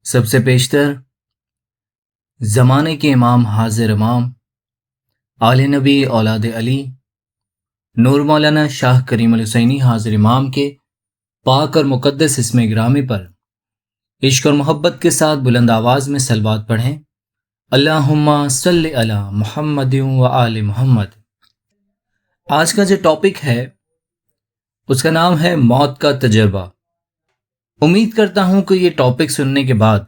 سب سے بیشتر زمانے کے امام حاضر امام آل نبی اولاد علی نور مولانا شاہ کریم الحسینی حاضر امام کے پاک اور مقدس اسم گرامی پر عشق اور محبت کے ساتھ بلند آواز میں صلوات پڑھیں۔ اللہم صلی علی محمد و آل محمد۔ آج کا جو ٹاپک ہے اس کا نام ہے موت کا تجربہ۔ امید کرتا ہوں کہ یہ ٹاپک سننے کے بعد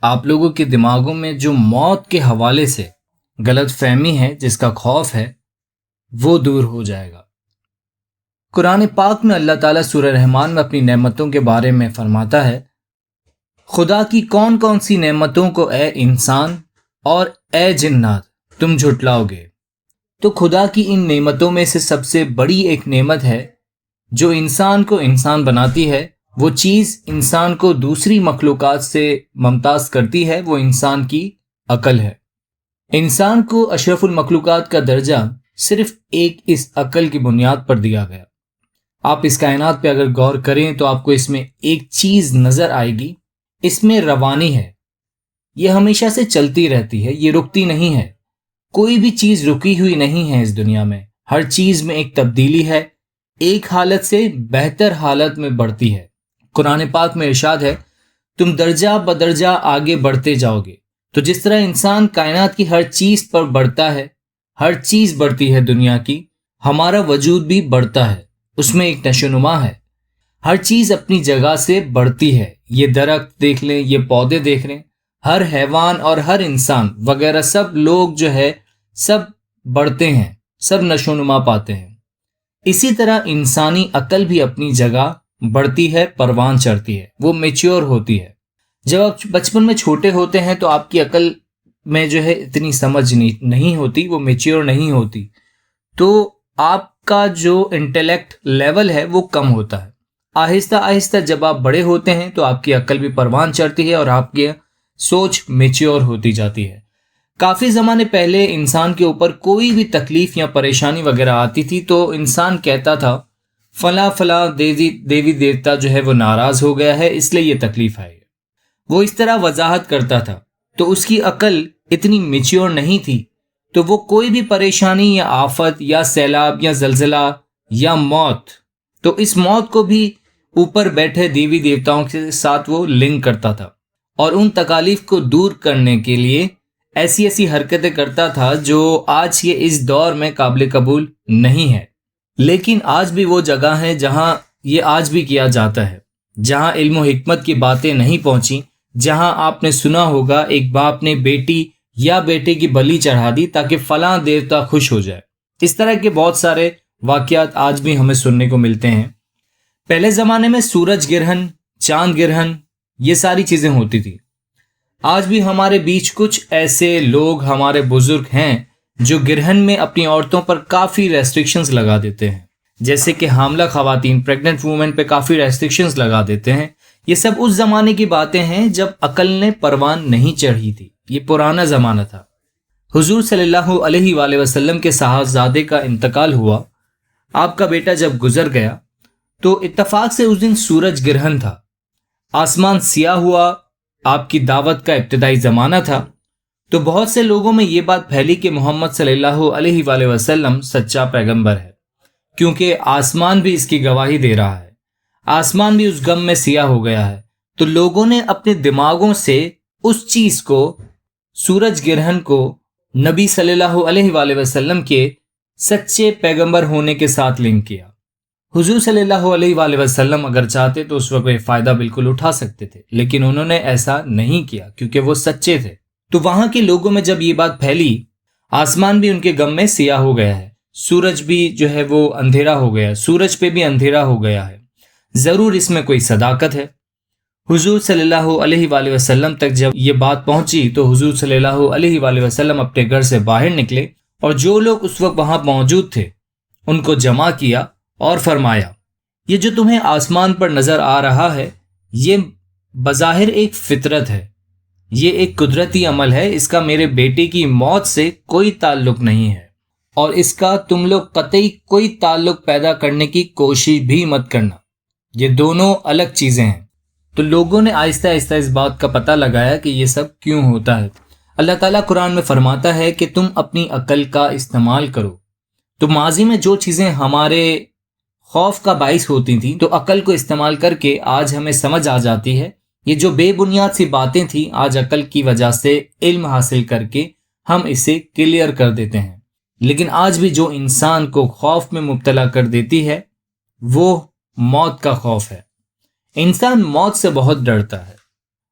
آپ لوگوں کے دماغوں میں جو موت کے حوالے سے غلط فہمی ہے، جس کا خوف ہے، وہ دور ہو جائے گا۔ قرآن پاک میں اللہ تعالیٰ سورہ رحمان میں اپنی نعمتوں کے بارے میں فرماتا ہے، خدا کی کون کون سی نعمتوں کو اے انسان اور اے جنات تم جھٹلاؤ گے۔ تو خدا کی ان نعمتوں میں سے سب سے بڑی ایک نعمت ہے جو انسان کو انسان بناتی ہے، وہ چیز انسان کو دوسری مخلوقات سے ممتاز کرتی ہے، وہ انسان کی عقل ہے۔ انسان کو اشرف المخلوقات کا درجہ صرف اس عقل کی بنیاد پر دیا گیا۔ آپ اس کائنات پہ اگر غور کریں تو آپ کو اس میں ایک چیز نظر آئے گی، اس میں روانی ہے۔ یہ ہمیشہ سے چلتی رہتی ہے، یہ رکتی نہیں ہے۔ کوئی بھی چیز رکی ہوئی نہیں ہے اس دنیا میں، ہر چیز میں ایک تبدیلی ہے، ایک حالت سے بہتر حالت میں بڑھتی ہے۔ قرآن پاک میں ارشاد ہے، تم درجہ بدرجہ آگے بڑھتے جاؤ گے۔ تو جس طرح انسان کائنات کی ہر چیز پر بڑھتا ہے، ہر چیز بڑھتی ہے دنیا کی، ہمارا وجود بھی بڑھتا ہے، اس میں ایک نشو و نما ہے۔ ہر چیز اپنی جگہ سے بڑھتی ہے۔ یہ درخت دیکھ لیں، یہ پودے دیکھ لیں، ہر حیوان اور ہر انسان وغیرہ سب لوگ جو ہے سب بڑھتے ہیں، سب نشو و نما پاتے ہیں۔ اسی طرح انسانی عقل بھی اپنی جگہ بڑھتی ہے، پروان چڑھتی ہے، وہ میچیور ہوتی ہے۔ جب آپ بچپن میں چھوٹے ہوتے ہیں تو آپ کی عقل میں جو ہے اتنی سمجھ نہیں ہوتی، وہ میچیور نہیں ہوتی، تو آپ کا جو انٹیلیکٹ لیول ہے وہ کم ہوتا ہے۔ آہستہ آہستہ جب آپ بڑے ہوتے ہیں تو آپ کی عقل بھی پروان چڑھتی ہے اور آپ کی سوچ میچیور ہوتی جاتی ہے۔ کافی زمانے پہلے انسان کے اوپر کوئی بھی تکلیف یا پریشانی وغیرہ آتی تھی تو انسان کہتا تھا فلاں فلاں دیوی دیوتا جو ہے وہ ناراض ہو گیا ہے، اس لیے یہ تکلیف آئی ہے۔ وہ اس طرح وضاحت کرتا تھا، تو اس کی عقل اتنی میچیور نہیں تھی، تو وہ کوئی بھی پریشانی یا آفت یا سیلاب یا زلزلہ یا موت، تو اس موت کو بھی اوپر بیٹھے دیوی دیوتاؤں کے ساتھ وہ لنک کرتا تھا، اور ان تکالیف کو دور کرنے کے لیے ایسی ایسی حرکتیں کرتا تھا جو آج یہ اس دور میں قابل قبول نہیں ہے۔ لیکن آج بھی وہ جگہ ہے جہاں یہ آج بھی کیا جاتا ہے، جہاں علم و حکمت کی باتیں نہیں پہنچی، جہاں آپ نے سنا ہوگا ایک باپ نے بیٹی یا بیٹے کی بلی چڑھا دی تاکہ فلاں دیوتا خوش ہو جائے۔ اس طرح کے بہت سارے واقعات آج بھی ہمیں سننے کو ملتے ہیں۔ پہلے زمانے میں سورج گرہن، چاند گرہن، یہ ساری چیزیں ہوتی تھی۔ آج بھی ہمارے بیچ کچھ ایسے لوگ، ہمارے بزرگ ہیں جو گرہن میں اپنی عورتوں پر کافی ریسٹرکشنز لگا دیتے ہیں، جیسے کہ حاملہ خواتین، پریگننٹ وومن پہ کافی ریسٹرکشنز لگا دیتے ہیں۔ یہ سب اس زمانے کی باتیں ہیں جب عقل نے پروان نہیں چڑھی تھی، یہ پرانا زمانہ تھا۔ حضور صلی اللہ علیہ وآلہ وسلم کے صاحبزادے کا انتقال ہوا، آپ کا بیٹا جب گزر گیا تو اتفاق سے اس دن سورج گرہن تھا، آسمان سیاہ ہوا، آپ کی دعوت کا ابتدائی زمانہ تھا، تو بہت سے لوگوں میں یہ بات پھیلی کہ محمد صلی اللہ علیہ وآلہ وسلم سچا پیغمبر ہے، کیونکہ آسمان بھی اس کی گواہی دے رہا ہے، آسمان بھی اس غم میں سیاہ ہو گیا ہے۔ تو لوگوں نے اپنے دماغوں سے اس چیز کو، سورج گرہن کو، نبی صلی اللہ علیہ وآلہ وسلم کے سچے پیغمبر ہونے کے ساتھ لنک کیا۔ حضور صلی اللہ علیہ وآلہ وسلم اگر چاہتے تو اس وقت فائدہ بالکل اٹھا سکتے تھے، لیکن انہوں نے ایسا نہیں کیا کیونکہ وہ سچے تھے۔ تو وہاں کے لوگوں میں جب یہ بات پھیلی، آسمان بھی ان کے غم میں سیاہ ہو گیا ہے، سورج بھی جو ہے وہ اندھیرا ہو گیا ہے، سورج پہ بھی اندھیرا ہو گیا ہے، ضرور اس میں کوئی صداقت ہے۔ حضور صلی اللہ علیہ وآلہ وسلم تک جب یہ بات پہنچی تو حضور صلی اللہ علیہ وآلہ وسلم اپنے گھر سے باہر نکلے اور جو لوگ اس وقت وہاں موجود تھے ان کو جمع کیا اور فرمایا، یہ جو تمہیں آسمان پر نظر آ رہا ہے یہ بظاہر ایک فطرت ہے، یہ ایک قدرتی عمل ہے، اس کا میرے بیٹے کی موت سے کوئی تعلق نہیں ہے، اور اس کا تم لوگ قطعی کوئی تعلق پیدا کرنے کی کوشش بھی مت کرنا، یہ دونوں الگ چیزیں ہیں۔ تو لوگوں نے آہستہ آہستہ اس بات کا پتہ لگایا کہ یہ سب کیوں ہوتا ہے۔ اللہ تعالیٰ قرآن میں فرماتا ہے کہ تم اپنی عقل کا استعمال کرو۔ تو ماضی میں جو چیزیں ہمارے خوف کا باعث ہوتی تھیں تو عقل کو استعمال کر کے آج ہمیں سمجھ آ جاتی ہے۔ یہ جو بے بنیاد سی باتیں تھیں آج عقل کی وجہ سے علم حاصل کر کے ہم اسے کلیئر کر دیتے ہیں۔ لیکن آج بھی جو انسان کو خوف میں مبتلا کر دیتی ہے وہ موت کا خوف ہے۔ انسان موت سے بہت ڈرتا ہے،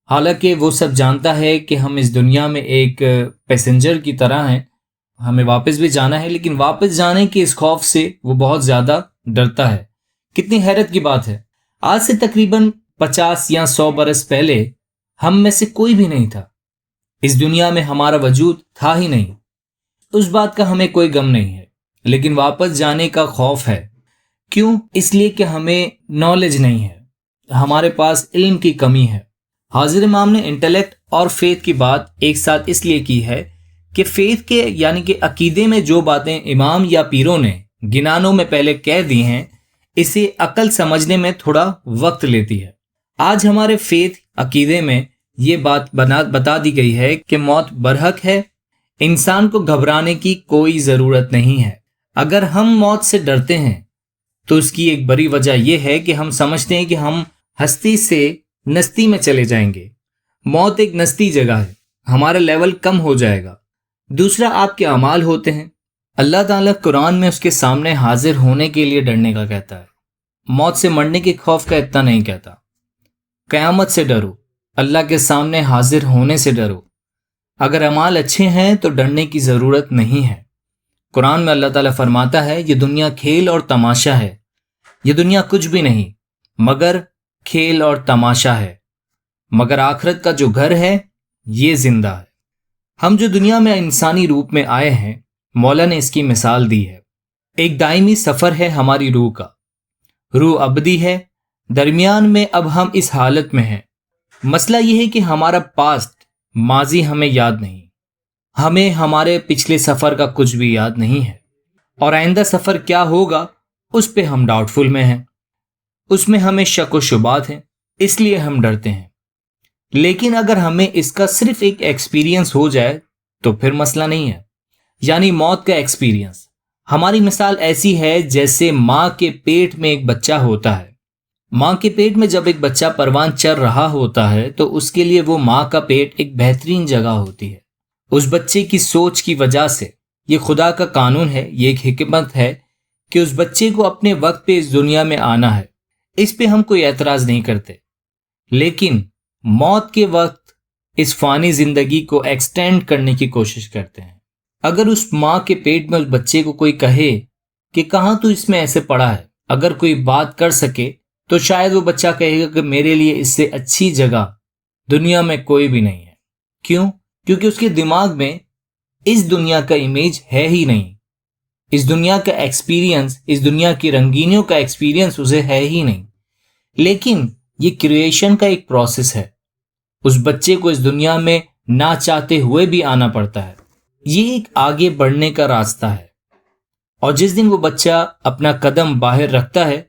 حالانکہ وہ سب جانتا ہے کہ ہم اس دنیا میں ایک پیسنجر کی طرح ہیں، ہمیں واپس بھی جانا ہے، لیکن واپس جانے کے اس خوف سے وہ بہت زیادہ ڈرتا ہے۔ کتنی حیرت کی بات ہے، آج سے تقریباً 50 یا 100 برس پہلے ہم میں سے کوئی بھی نہیں تھا، اس دنیا میں ہمارا وجود تھا ہی نہیں، اس بات کا ہمیں کوئی غم نہیں ہے، لیکن واپس جانے کا خوف ہے۔ کیوں؟ اس لیے کہ ہمیں نالج نہیں ہے، ہمارے پاس علم کی کمی ہے۔ حاضر امام نے انٹلیکٹ اور فیتھ کی بات ایک ساتھ اس لیے کی ہے کہ فیتھ کے یعنی کہ عقیدے میں جو باتیں امام یا پیروں نے گنانوں میں پہلے کہہ دی ہیں اسے عقل سمجھنے میں تھوڑا وقت لیتی ہے۔ آج ہمارے فیتھ عقیدے میں یہ بات بتا دی گئی ہے کہ موت برحق ہے، انسان کو گھبرانے کی کوئی ضرورت نہیں ہے۔ اگر ہم موت سے ڈرتے ہیں تو اس کی ایک بڑی وجہ یہ ہے کہ ہم سمجھتے ہیں کہ ہم ہستی سے نستی میں چلے جائیں گے۔ موت ایک نستی جگہ ہے، ہمارا لیول کم ہو جائے گا۔ دوسرا آپ کے اعمال ہوتے ہیں۔ اللہ تعالیٰ قرآن میں اس کے سامنے حاضر ہونے کے لیے ڈرنے کا کہتا ہے، موت سے مرنے کے خوف کا اتنا نہیں کہتا۔ قیامت سے ڈرو، اللہ کے سامنے حاضر ہونے سے ڈرو۔ اگر اعمال اچھے ہیں تو ڈرنے کی ضرورت نہیں ہے۔ قرآن میں اللہ تعالیٰ فرماتا ہے یہ دنیا کھیل اور تماشا ہے، یہ دنیا کچھ بھی نہیں مگر کھیل اور تماشا ہے، مگر آخرت کا جو گھر ہے یہ زندہ ہے۔ ہم جو دنیا میں انسانی روپ میں آئے ہیں مولا نے اس کی مثال دی ہے، ایک دائمی سفر ہے ہماری روح کا، روح ابدی ہے، درمیان میں اب ہم اس حالت میں ہیں۔ مسئلہ یہ ہے کہ ہمارا پاسٹ ماضی ہمیں یاد نہیں، ہمیں ہمارے پچھلے سفر کا کچھ بھی یاد نہیں ہے، اور آئندہ سفر کیا ہوگا اس پہ ہم ڈاؤٹ فل میں ہیں، اس میں ہمیں شک و شبہات ہیں، اس لیے ہم ڈرتے ہیں۔ لیکن اگر ہمیں اس کا صرف ایک ایکسپیرینس ہو جائے تو پھر مسئلہ نہیں ہے، یعنی موت کا ایکسپیرینس۔ ہماری مثال ایسی ہے جیسے ماں کے پیٹ میں ایک بچہ ہوتا ہے۔ ماں کے پیٹ میں جب ایک بچہ پروان چڑھ رہا ہوتا ہے تو اس کے لیے وہ ماں کا پیٹ ایک بہترین جگہ ہوتی ہے۔ اس بچے کی سوچ کی وجہ سے یہ خدا کا قانون ہے، یہ ایک حکمت ہے کہ اس بچے کو اپنے وقت پہ اس دنیا میں آنا ہے، اس پہ ہم کوئی اعتراض نہیں کرتے۔ لیکن موت کے وقت اس فانی زندگی کو ایکسٹینڈ کرنے کی کوشش کرتے ہیں۔ اگر اس ماں کے پیٹ میں اس بچے کو کوئی کہے کہ کہاں تو اس میں ایسے پڑا ہے، اگر کوئی بات کر سکے تو شاید وہ بچہ کہے گا کہ میرے لیے اس سے اچھی جگہ دنیا میں کوئی بھی نہیں ہے۔ کیوں؟ کیونکہ اس کے دماغ میں اس دنیا کا امیج ہے ہی نہیں، اس دنیا کا ایکسپیرینس، اس دنیا کی رنگینیوں کا ایکسپیرینس اسے ہے ہی نہیں۔ لیکن یہ کریشن کا ایک پروسیس ہے، اس بچے کو اس دنیا میں نہ چاہتے ہوئے بھی آنا پڑتا ہے، یہ ایک آگے بڑھنے کا راستہ ہے۔ اور جس دن وہ بچہ اپنا قدم باہر رکھتا ہے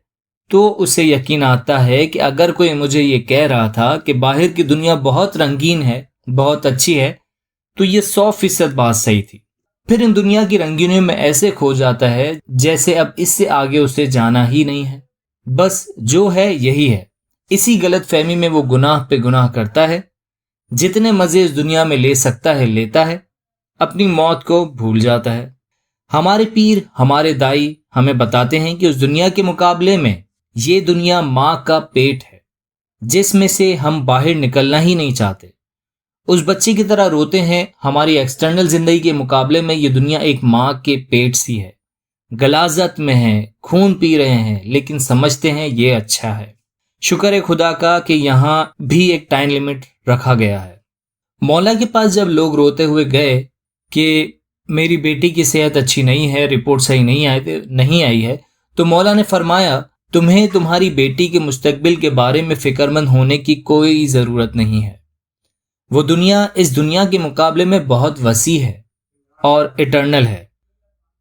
تو اسے یقین آتا ہے کہ اگر کوئی مجھے یہ کہہ رہا تھا کہ باہر کی دنیا بہت رنگین ہے، بہت اچھی ہے، تو یہ 100% بات صحیح تھی۔ پھر ان دنیا کی رنگینیوں میں ایسے کھو جاتا ہے جیسے اب اس سے آگے اسے جانا ہی نہیں ہے، بس جو ہے یہی ہے۔ اسی غلط فہمی میں وہ گناہ پہ گناہ کرتا ہے، جتنے مزے اس دنیا میں لے سکتا ہے لیتا ہے، اپنی موت کو بھول جاتا ہے۔ ہمارے پیر، ہمارے دائی ہمیں بتاتے ہیں کہ اس دنیا کے مقابلے میں یہ دنیا ماں کا پیٹ ہے، جس میں سے ہم باہر نکلنا ہی نہیں چاہتے۔ اس بچے کی طرح روتے ہیں۔ ہماری ایکسٹرنل زندگی کے مقابلے میں یہ دنیا ایک ماں کے پیٹ سی ہے، غلاظت میں ہیں، خون پی رہے ہیں، لیکن سمجھتے ہیں یہ اچھا ہے۔ شکر ہے خدا کا کہ یہاں بھی ایک ٹائم لمٹ رکھا گیا ہے۔ مولا کے پاس جب لوگ روتے ہوئے گئے کہ میری بیٹی کی صحت اچھی نہیں ہے، رپورٹ صحیح نہیں آئی ہے، تو مولا نے فرمایا تمہیں تمہاری بیٹی کے مستقبل کے بارے میں فکر مند ہونے کی کوئی ضرورت نہیں ہے۔ وہ دنیا اس دنیا کے مقابلے میں بہت وسیع ہے اور ایٹرنل ہے۔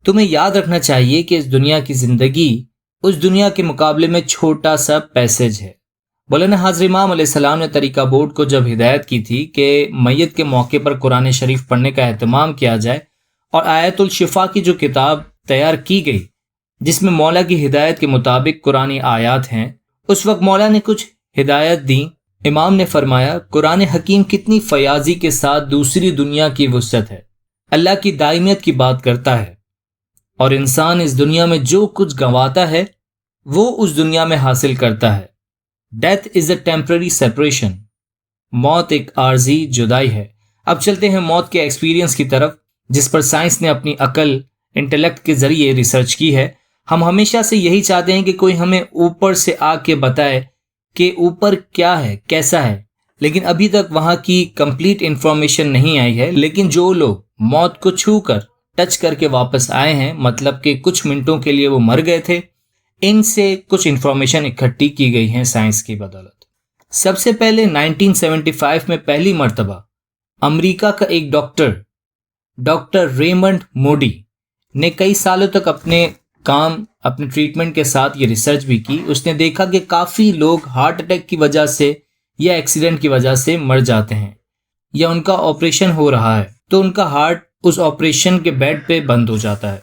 تمہیں یاد رکھنا چاہیے کہ اس دنیا کی زندگی اس دنیا کے مقابلے میں چھوٹا سا پیسیج ہے۔ مولانا حاضر امام علیہ السلام نے طریقہ بورڈ کو جب ہدایت کی تھی کہ میت کے موقع پر قرآن شریف پڑھنے کا اہتمام کیا جائے، اور آیت الشفا کی جو کتاب تیار کی گئی جس میں مولا کی ہدایت کے مطابق قرآنی آیات ہیں، اس وقت مولا نے کچھ ہدایت دیں۔ امام نے فرمایا، قرآن حکیم کتنی فیاضی کے ساتھ دوسری دنیا کی وسعت ہے، اللہ کی دائمیت کی بات کرتا ہے، اور انسان اس دنیا میں جو کچھ گنواتا ہے وہ اس دنیا میں حاصل کرتا ہے۔ Death is a temporary separation, موت ایک عارضی جدائی ہے۔ اب چلتے ہیں موت کے ایکسپیرینس کی طرف، جس پر سائنس نے اپنی عقل، انٹلیکٹ کے ذریعے ریسرچ کی ہے۔ ہم ہمیشہ سے یہی چاہتے ہیں کہ کوئی ہمیں اوپر سے آ کے بتائے کہ اوپر کیا ہے، کیسا ہے، لیکن ابھی تک وہاں کی کمپلیٹ انفارمیشن نہیں آئی ہے۔ لیکن جو لوگ موت کو چھو کر، ٹچ کر کے واپس آئے ہیں، مطلب کہ کچھ منٹوں کے لیے وہ مر گئے تھے، ان سے کچھ انفارمیشن اکٹھی کی گئی ہیں سائنس کی بدولت۔ سب سے پہلے 1975 میں پہلی مرتبہ امریکہ کا ایک ڈاکٹر ریمنڈ موڈی نے کئی سالوں تک اپنے ٹریٹمنٹ کے ساتھ یہ ریسرچ بھی کی۔ اس نے دیکھا کہ کافی لوگ ہارٹ اٹیک کی وجہ سے یا ایکسیڈنٹ کی وجہ سے مر جاتے ہیں، یا ان کا آپریشن ہو رہا ہے تو ان کا ہارٹ اس آپریشن کے بیڈ پہ بند ہو جاتا ہے،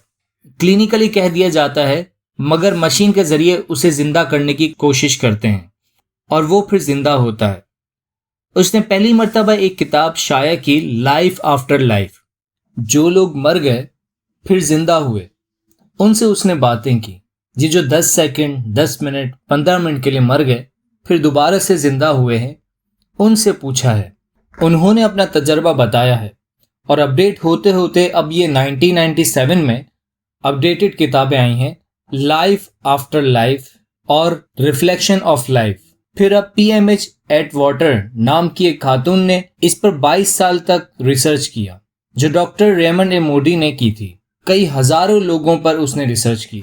کلینیکلی کہہ دیا جاتا ہے، مگر مشین کے ذریعے اسے زندہ کرنے کی کوشش کرتے ہیں اور وہ پھر زندہ ہوتا ہے۔ اس نے پہلی مرتبہ ایک کتاب شائع کی، لائف آفٹر لائف، جو لوگ مر گئے پھر زندہ ہوئے ان سے اس نے باتیں کی، جو 10 سیکنڈ، 10 منٹ، 15 منٹ کے لیے مر گئے پھر دوبارہ سے زندہ ہوئے ہیں، ان سے پوچھا ہے، انہوں نے اپنا تجربہ بتایا ہے، اور اپڈیٹ ہوتے ہوتے اب یہ 1997 میں اپڈیٹڈ کتابیں آئی ہیں، لائف آفٹر لائف اور ریفلیکشن آف لائف۔ پھر اب PMH ایٹواٹر نام کی ایک خاتون نے اس پر 22 سال تک ریسرچ کیا، جو ڈاکٹر ریمنڈ موڈی نے کی تھی۔ کئی ہزاروں لوگوں پر اس نے ریسرچ کی،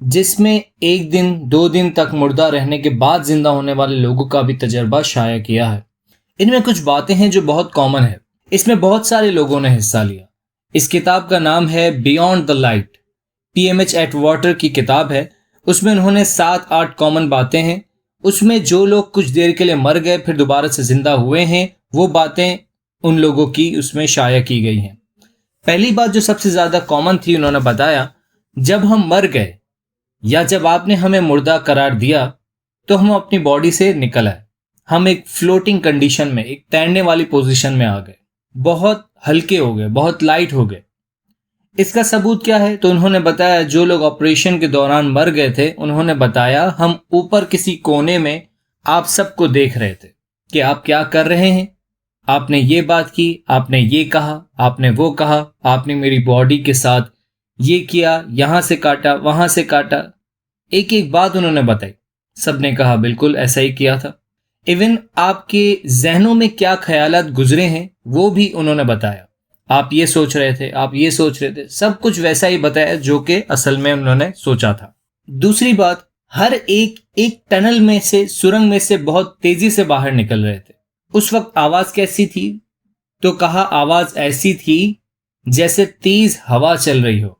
جس میں 1 دن 2 دن تک مردہ رہنے کے بعد زندہ ہونے والے لوگوں کا بھی تجربہ شائع کیا ہے۔ ان میں کچھ باتیں ہیں جو بہت کامن ہے، اس میں بہت سارے لوگوں نے حصہ لیا۔ اس کتاب کا نام ہے بیونڈ دا لائٹ، PMH ایٹواٹر کی کتاب ہے۔ اس میں انہوں نے 7-8 کامن باتیں ہیں، اس میں جو لوگ کچھ دیر کے لیے مر گئے پھر دوبارہ سے زندہ ہوئے ہیں وہ باتیں ان لوگوں کی اس میں شائع کی گئی ہیں۔ پہلی بات جو سب سے زیادہ کامن تھی، انہوں نے بتایا، جب ہم مر گئے یا جب آپ نے ہمیں مردہ قرار دیا تو ہم اپنی باڈی سے نکل آئے، ہم ایک فلوٹنگ کنڈیشن میں، ایک تیرنے والی پوزیشن میں آ گئے، بہت ہلکے ہو گئے، بہت لائٹ ہو گئے۔ اس کا ثبوت کیا ہے؟ تو انہوں نے بتایا، جو لوگ آپریشن کے دوران مر گئے تھے انہوں نے بتایا، ہم اوپر کسی کونے میں آپ سب کو دیکھ رہے تھے کہ آپ کیا کر رہے ہیں، آپ نے یہ بات کی، آپ نے یہ کہا، آپ نے وہ کہا، آپ نے میری باڈی کے ساتھ یہ کیا، یہاں سے کاٹا، وہاں سے کاٹا، ایک ایک بات انہوں نے بتائی۔ سب نے کہا بالکل ایسا ہی کیا تھا۔ ایون آپ کے ذہنوں میں کیا خیالات گزرے ہیں وہ بھی انہوں نے بتایا، آپ یہ سوچ رہے تھے، آپ یہ سوچ رہے تھے، سب کچھ ویسا ہی بتایا جو کہ اصل میں انہوں نے سوچا تھا۔ دوسری بات، ہر ایک ٹنل میں سے، سرنگ میں سے بہت تیزی سے باہر نکل رہے تھے۔ اس وقت آواز کیسی تھی؟ تو کہا آواز ایسی تھی جیسے تیز ہوا چل رہی ہو،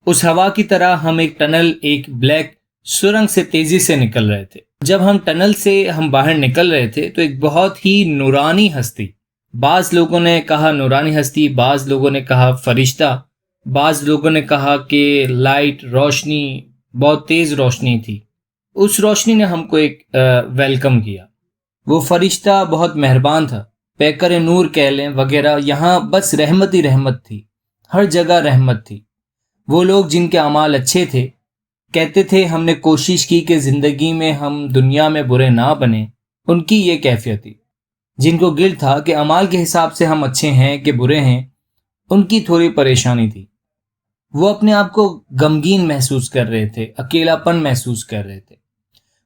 اس ہوا کی طرح ہم ایک ٹنل، ایک بلیک سرنگ سے تیزی سے نکل رہے تھے۔ جب ہم ٹنل سے باہر نکل رہے تھے تو ایک بہت ہی نورانی ہستی، بعض لوگوں نے کہا نورانی ہستی، بعض لوگوں نے کہا فرشتہ، بعض لوگوں نے کہا کہ لائٹ، روشنی، بہت تیز روشنی تھی، اس روشنی نے ہم کو ایک ویلکم کیا۔ وہ فرشتہ بہت مہربان تھا، پیکر نور کہہ لیں وغیرہ، یہاں بس رحمت ہی رحمت تھی، ہر جگہ رحمت تھی۔ وہ لوگ جن کے اعمال اچھے تھے کہتے تھے ہم نے کوشش کی کہ زندگی میں ہم دنیا میں برے نہ بنیں، ان کی یہ کیفیت تھی۔ جن کو گلٹ تھا کہ اعمال کے حساب سے ہم اچھے ہیں کہ برے ہیں، ان کی تھوڑی پریشانی تھی، وہ اپنے آپ کو غمگین محسوس کر رہے تھے، اکیلا پن محسوس کر رہے تھے۔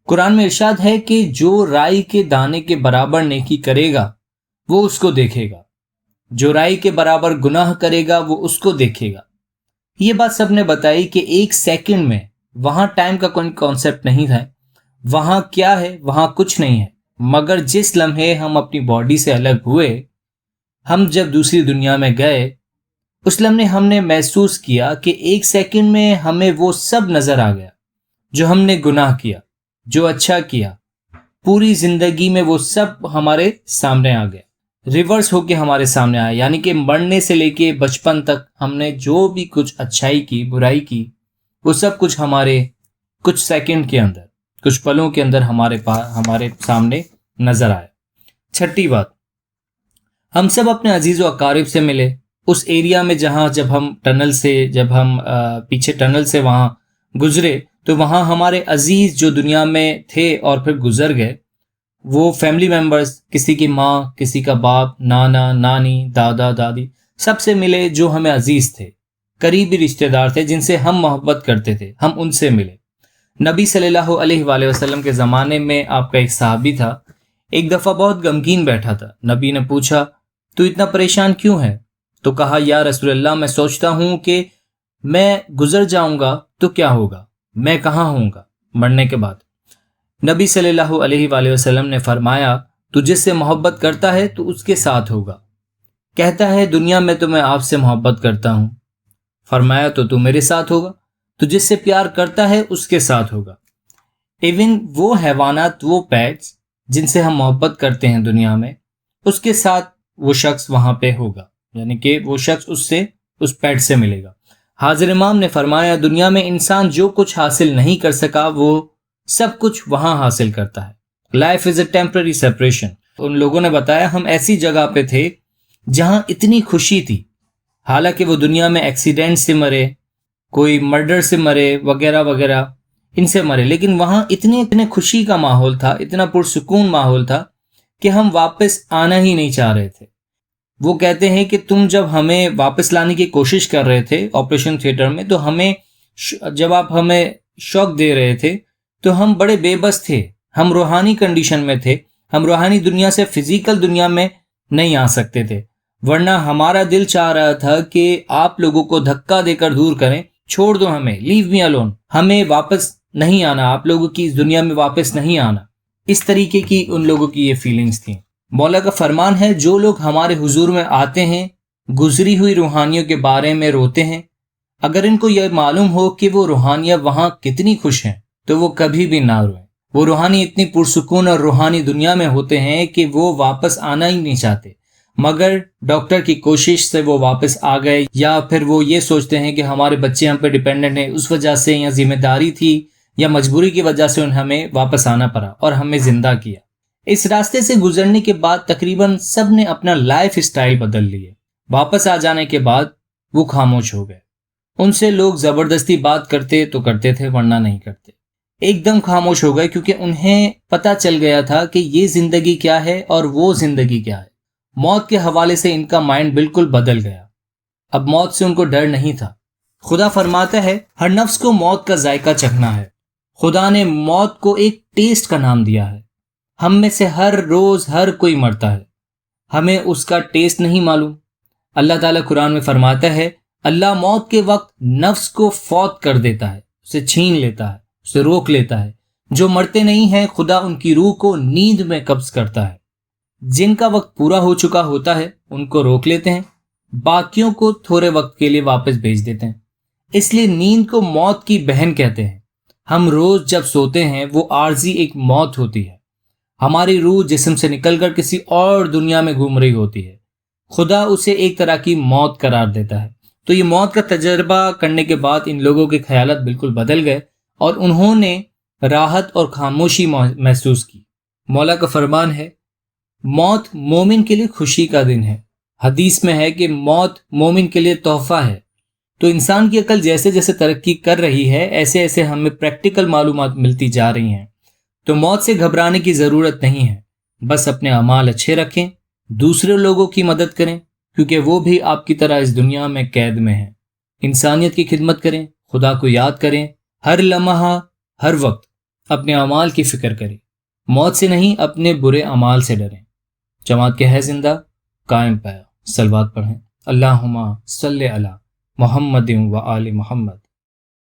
قرآن میں ارشاد ہے کہ جو رائی کے دانے کے برابر نیکی کرے گا وہ اس کو دیکھے گا، جو رائی کے برابر گناہ کرے گا وہ اس کو دیکھے گا۔ یہ بات سب نے بتائی کہ 1 سیکنڈ میں، وہاں ٹائم کا کوئی کانسیپٹ نہیں تھا، وہاں کیا ہے، وہاں کچھ نہیں ہے، مگر جس لمحے ہم اپنی باڈی سے الگ ہوئے، ہم جب دوسری دنیا میں گئے، اس لمحے ہم نے محسوس کیا کہ 1 سیکنڈ میں ہمیں وہ سب نظر آ گیا جو ہم نے گناہ کیا، جو اچھا کیا، پوری زندگی میں وہ سب ہمارے سامنے آ گیا، ریورس ہو کے ہمارے سامنے آیا، یعنی کہ مرنے سے لے کے بچپن تک ہم نے جو بھی کچھ اچھائی کی، برائی کی، وہ سب کچھ ہمارے کچھ سیکنڈ کے اندر، کچھ پلوں کے اندر ہمارے سامنے نظر آیا۔ چھٹی بات، ہم سب اپنے عزیز و اقارب سے ملے اس ایریا میں جہاں جب ہم پیچھے ٹنل سے وہاں گزرے تو وہاں ہمارے عزیز جو دنیا میں تھے اور پھر گزر گئے، وہ فیملی ممبرز، کسی کی ماں، کسی کا باپ، نانا نانی، دادا دادی، سب سے ملے جو ہمیں عزیز تھے، قریبی رشتہ دار تھے، جن سے ہم محبت کرتے تھے، ہم ان سے ملے۔ نبی صلی اللہ علیہ وآلہ وسلم کے زمانے میں آپ کا ایک صحابی تھا، ایک دفعہ بہت غمگین بیٹھا تھا۔ نبی نے پوچھا، تو اتنا پریشان کیوں ہے؟ تو کہا، یا رسول اللہ، میں سوچتا ہوں کہ میں گزر جاؤں گا تو کیا ہوگا، میں کہاں ہوں گا مرنے کے بعد۔ نبی صلی اللہ علیہ وآلہ وسلم نے فرمایا، تو جس سے محبت کرتا ہے تو اس کے ساتھ ہوگا۔ کہتا ہے، دنیا میں تو میں آپ سے محبت کرتا ہوں۔ فرمایا، تو میرے ساتھ ہوگا۔ تو جس سے پیار کرتا ہے اس کے ساتھ ہوگا۔ ایون وہ حیوانات، وہ پیٹس جن سے ہم محبت کرتے ہیں دنیا میں، اس کے ساتھ وہ شخص وہاں پہ ہوگا، یعنی کہ وہ شخص اس پیٹ سے ملے گا۔ حاضر امام نے فرمایا، دنیا میں انسان جو کچھ حاصل نہیں کر سکا وہ سب کچھ وہاں حاصل کرتا ہے۔ Life is a temporary separation. ان لوگوں نے بتایا، ہم ایسی جگہ پہ تھے جہاں اتنی خوشی تھی، حالانکہ وہ دنیا میں ایکسیڈنٹ سے مرے، کوئی مرڈر سے مرے، وغیرہ وغیرہ، ان سے مرے، لیکن وہاں اتنے خوشی کا ماحول تھا، اتنا پرسکون ماحول تھا کہ ہم واپس آنا ہی نہیں چاہ رہے تھے۔ وہ کہتے ہیں کہ تم جب ہمیں واپس لانے کی کوشش کر رہے تھے آپریشن تھیٹر میں، تو جب آپ ہمیں شوق دے رہے تھے تو ہم بڑے بے بس تھے، ہم روحانی کنڈیشن میں تھے، ہم روحانی دنیا سے فزیکل دنیا میں نہیں آ سکتے تھے، ورنہ ہمارا دل چاہ رہا تھا کہ آپ لوگوں کو دھکا دے کر دور کریں، چھوڑ دو ہمیں، لیو می الون، ہمیں واپس نہیں آنا، آپ لوگوں کی اس دنیا میں واپس نہیں آنا۔ اس طریقے کی ان لوگوں کی یہ فیلنگز تھیں۔ مولا کا فرمان ہے، جو لوگ ہمارے حضور میں آتے ہیں، گزری ہوئی روحانیوں کے بارے میں روتے ہیں، اگر ان کو یہ معلوم ہو کہ وہ روحانیاں وہاں کتنی خوش ہیں تو وہ کبھی بھی نہ روئیں۔ وہ روحانی اتنی پرسکون اور روحانی دنیا میں ہوتے ہیں کہ وہ واپس آنا ہی نہیں چاہتے، مگر ڈاکٹر کی کوشش سے وہ واپس آ گئے، یا پھر وہ یہ سوچتے ہیں کہ ہمارے بچے ہم پہ ڈیپینڈنٹ ہیں، اس وجہ سے، یا ذمہ داری تھی یا مجبوری کی وجہ سے ہمیں واپس آنا پڑا اور ہمیں زندہ کیا۔ اس راستے سے گزرنے کے بعد تقریباً سب نے اپنا لائف اسٹائل بدل لیے۔ واپس آ جانے کے بعد وہ خاموش ہو گئے۔ ان سے لوگ زبردستی بات کرتے تو کرتے تھے، ورنہ نہیں کرتے۔ ایک دم خاموش ہو گئے، کیونکہ انہیں پتہ چل گیا تھا کہ یہ زندگی کیا ہے اور وہ زندگی کیا ہے۔ موت کے حوالے سے ان کا مائنڈ بالکل بدل گیا۔ اب موت سے ان کو ڈر نہیں تھا۔ خدا فرماتا ہے، ہر نفس کو موت کا ذائقہ چکھنا ہے۔ خدا نے موت کو ایک ٹیسٹ کا نام دیا ہے۔ ہم میں سے ہر روز ہر کوئی مرتا ہے، ہمیں اس کا ٹیسٹ نہیں معلوم۔ اللہ تعالیٰ قرآن میں فرماتا ہے، اللہ موت کے وقت نفس کو فوت کر دیتا ہے، اسے چھین لیتا ہے، اسے روک لیتا ہے۔ جو مرتے نہیں ہیں، خدا ان کی روح کو نیند میں قبض کرتا ہے۔ جن کا وقت پورا ہو چکا ہوتا ہے ان کو روک لیتے ہیں، باقیوں کو تھوڑے وقت کے لیے واپس بھیج دیتے ہیں۔ اس لیے نیند کو موت کی بہن کہتے ہیں۔ ہم روز جب سوتے ہیں وہ عارضی ایک موت ہوتی ہے، ہماری روح جسم سے نکل کر کسی اور دنیا میں گھوم رہی ہوتی ہے، خدا اسے ایک طرح کی موت قرار دیتا ہے۔ تو یہ موت کا تجربہ کرنے کے بعد ان لوگوں کے خیالات بالکل بدل گئے اور انہوں نے راحت اور خاموشی محسوس کی۔ مولا کا فرمان ہے، موت مومن کے لیے خوشی کا دن ہے۔ حدیث میں ہے کہ موت مومن کے لیے تحفہ ہے۔ تو انسان کی عقل جیسے جیسے ترقی کر رہی ہے، ایسے ایسے ہمیں پریکٹیکل معلومات ملتی جا رہی ہیں۔ تو موت سے گھبرانے کی ضرورت نہیں ہے، بس اپنے اعمال اچھے رکھیں، دوسرے لوگوں کی مدد کریں، کیونکہ وہ بھی آپ کی طرح اس دنیا میں قید میں ہیں۔ انسانیت کی خدمت کریں، خدا کو یاد کریں، ہر لمحہ ہر وقت اپنے اعمال کی فکر کریں، موت سے نہیں اپنے برے اعمال سے ڈریں۔ جماعت کے ہے زندہ، قائم پایا۔ صلوات پڑھیں۔ اللہم صلی علی محمد و آل محمد۔